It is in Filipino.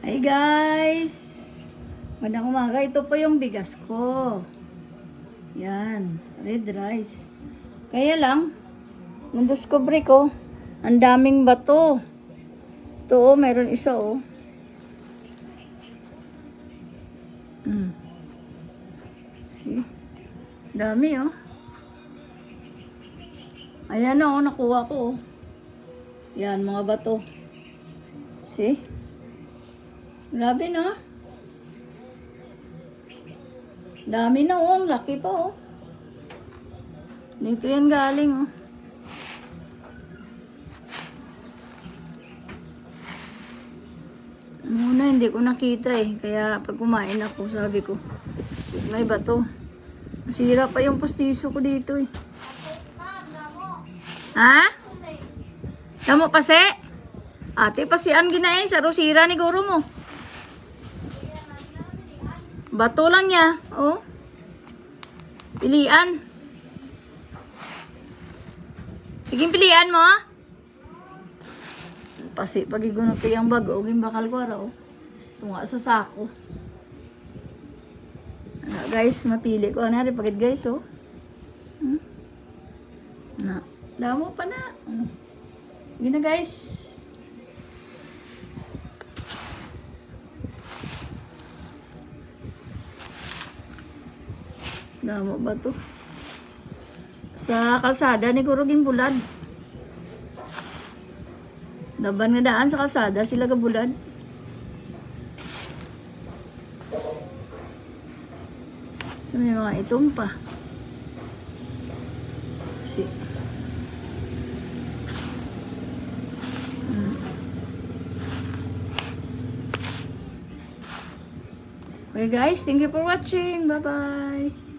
Hi guys! Magandang umaga. Ito po yung bigas ko. Yan. Red rice. Kaya lang, nung discovery ko, ang daming bato. Ito oh, meron isa oh. See? Dami oh. Ayan oh, nakuha ko oh. Yan, mga bato. See? Grabe na. Dami na oh. Laki pa oh. Dito yan galing oh. Muna hindi ko nakita eh. Kaya pag kumain ako, sabi ko, may bato. Masira pa yung postiso ko dito eh. Ha? Damo pase? Ate, pasian ginain sa rosira ni guro mo. Bato lang niya. Oh. Pilian. Sige, pilian mo. Pasi, pagigunan ko yung bag. O, bakal ko araw. Tunga sa sako. Guys, mapili ko. Ano rin pagit guys, oh. Na. Damo pa na. Sige na guys. Damo ba to? Sa kalsada ni Kurugin Bulad. Daban nga daan sa kalsada sila ka bulad. So, may mga itong pa. See. Okay guys, thank you for watching. Bye-bye.